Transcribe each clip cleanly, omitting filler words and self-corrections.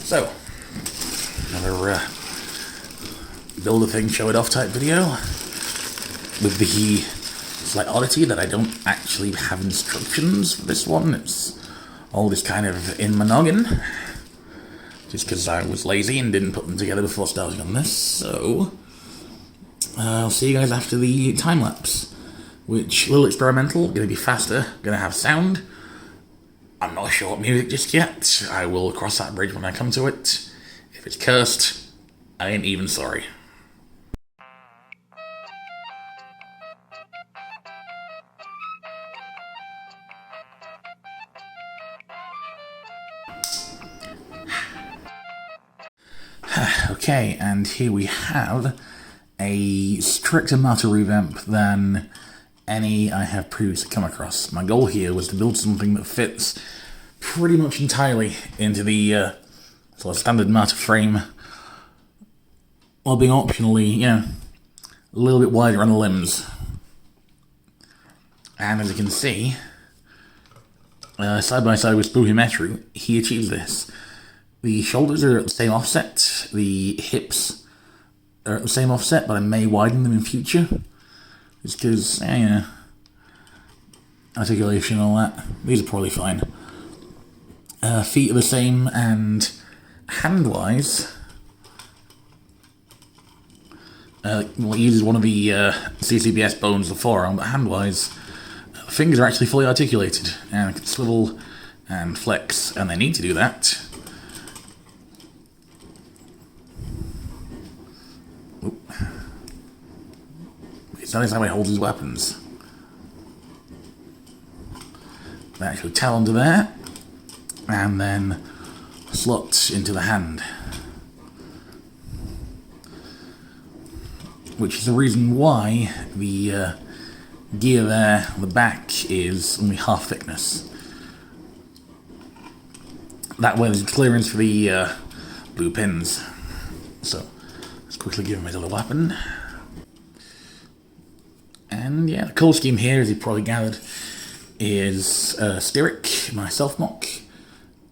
So, another build a thing, show it off type video, with the slight oddity that I don't actually have instructions for this one. It's all just kind of in my noggin, just because I was lazy and didn't put them together before starting on this. So, I'll see you guys after the time-lapse, which, a little experimental, going to be faster, going to have sound. I'm not sure what music just yet. I will cross that bridge when I come to it. If it's cursed, I ain't even sorry. Okay, and here we have a stricter matter revamp than any I have previously come across. My goal here was to build something that fits pretty much entirely into the sort of standard matter frame, while being optionally, a little bit wider on the limbs. And as you can see, side by side with Metru, he achieves this. The shoulders are at the same offset, the hips are at the same offset, but I may widen them in future. Just because, articulation and all that. These are probably fine. Feet are the same, and hand-wise, well, it uses one of the CCBS bones, the forearm, but hand-wise, the fingers are actually fully articulated, and can swivel and flex, and they need to do that. Oop. Because that is how he holds his weapons. They actually tell onto there, and then slot into the hand. Which is the reason why the gear there on the back is only half thickness. That way there's clearance for the blue pins. So, let's quickly give him his other weapon. And yeah, the colour scheme here, as you've probably gathered, is Styrrik, my self-mock.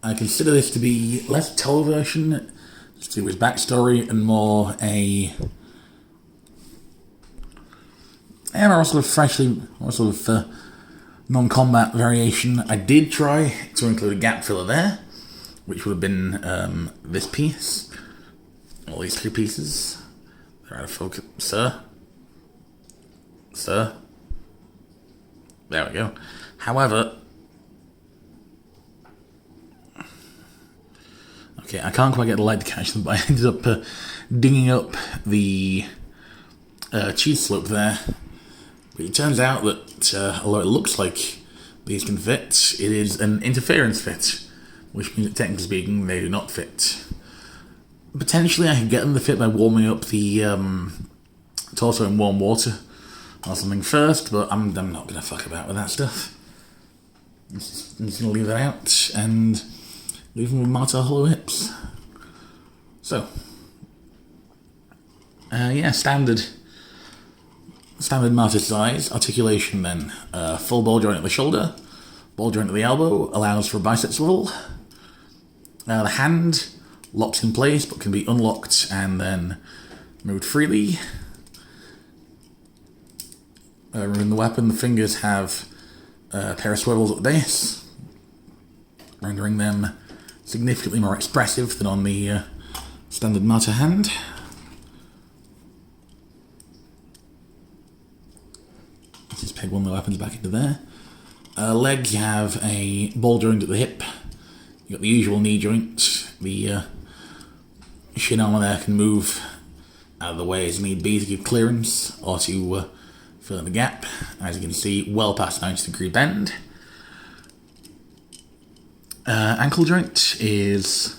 I consider this to be less a Tello version, just to his backstory, and more a non-combat variation. I did try to include a gap filler there, which would have been this piece, all these three pieces. They're out of focus, sir. There we go. However, okay, I can't quite get the light to catch them, but I ended up dinging up the cheese slope there. But it turns out that, although it looks like these can fit, it is an interference fit, which means that technically speaking, they do not fit. Potentially, I could get them to fit by warming up the torso in warm water or something first, but I'm not going to fuck about with that stuff. I'm just going to leave that out and leave them with Marta hollow hips. So, standard Marta size, articulation then. Full ball joint at the shoulder, ball joint at the elbow, allows for a bicep swivel. The hand locks in place but can be unlocked and then moved freely. In the weapon, the fingers have a pair of swivels at the base, rendering them significantly more expressive than on the standard Marta hand. Let's just peg one of the weapons back into there. Legs have a ball joint at the hip. You've got the usual knee joint. The shin armour there can move out of the way as need be to give clearance or to fill in the gap. As you can see, well past 90-degree bend. Ankle joint is,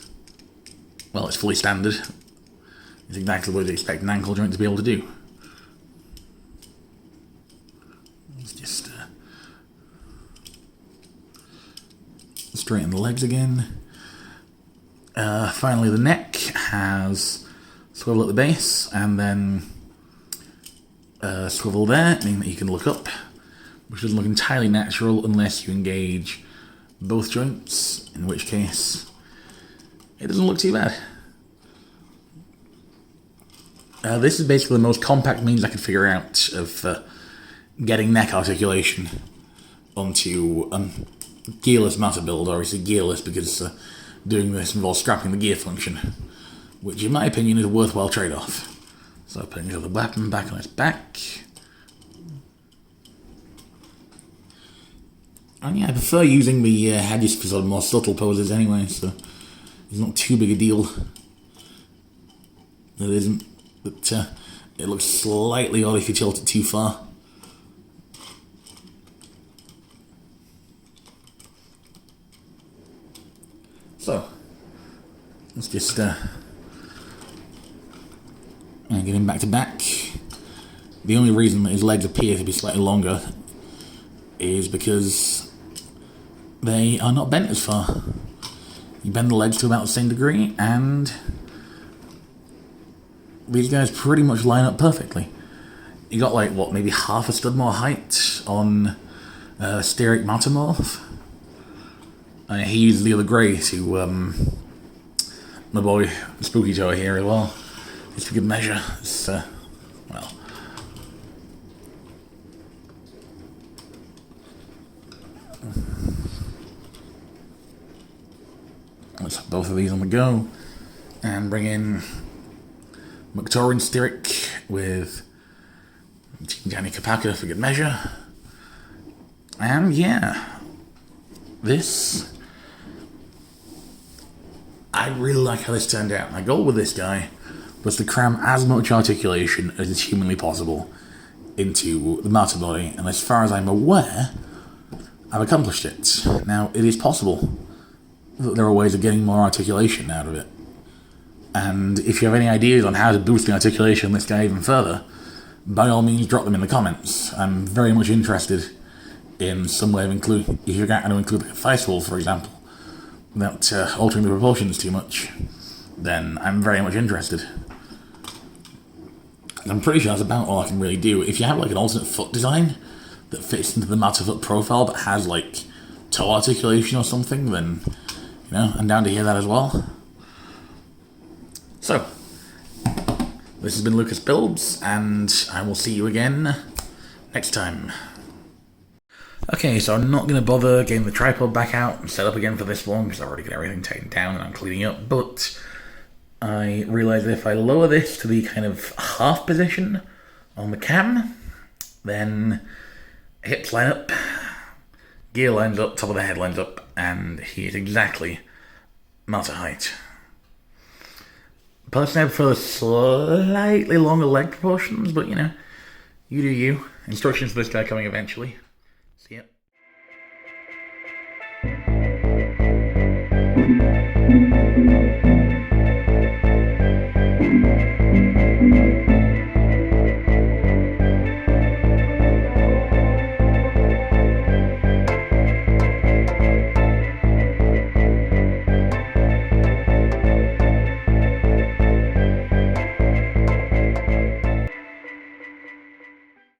well, it's fully standard. It's exactly what you'd expect an ankle joint to be able to do. Let's just straighten the legs again. Finally, the neck has swivel at the base and then swivel there, meaning that you can look up, which doesn't look entirely natural unless you engage both joints, in which case it doesn't look too bad. This is basically the most compact means I could figure out of getting neck articulation onto gearless matter build. Obviously gearless because doing this involves scrapping the gear function, which in my opinion is a worthwhile trade-off. So putting the weapon back on its back. And yeah, I prefer using the hedges for sort of more subtle poses anyway, so it's not too big a deal. It isn't, but it looks slightly odd if you tilt it too far. So, let's just get him back to back. The only reason that his legs appear to be slightly longer is because they are not bent as far. You bend the legs to about the same degree, and these guys pretty much line up perfectly. You got like, what, maybe half a stud more height on Styrrik Matamorph. He uses the other grey to my boy Spooky Toe here as well. It's a good measure. It's, well. Let's have both of these on the go. And bring in Victorian Styrrik with Danny Kapaka for good measure. And yeah, this, I really like how this turned out. My goal with this guy was to cram as much articulation as is humanly possible into the matter body, and as far as I'm aware, I've accomplished it. Now, it is possible that there are ways of getting more articulation out of it. And if you have any ideas on how to boost the articulation of this guy even further, by all means drop them in the comments. I'm very much interested in some way of including, if you're going to include like a Feistwolf, for example, without altering the proportions too much, then I'm very much interested. And I'm pretty sure that's about all I can really do. If you have like an alternate foot design that fits into the matter foot profile but has like toe articulation or something, then, you know, I'm down to hear that as well. So, this has been Lucas Builds, and I will see you again next time. Okay, so I'm not going to bother getting the tripod back out and set up again for this one, because I've already got everything taken down and I'm cleaning up, but I realised that if I lower this to the kind of half position on the cam, then hips line up, gear lines up, top of the head lines up, and he is exactly matter height. Personally, I prefer slightly longer leg proportions, but you know, you do you. Instructions for this guy coming eventually. See ya.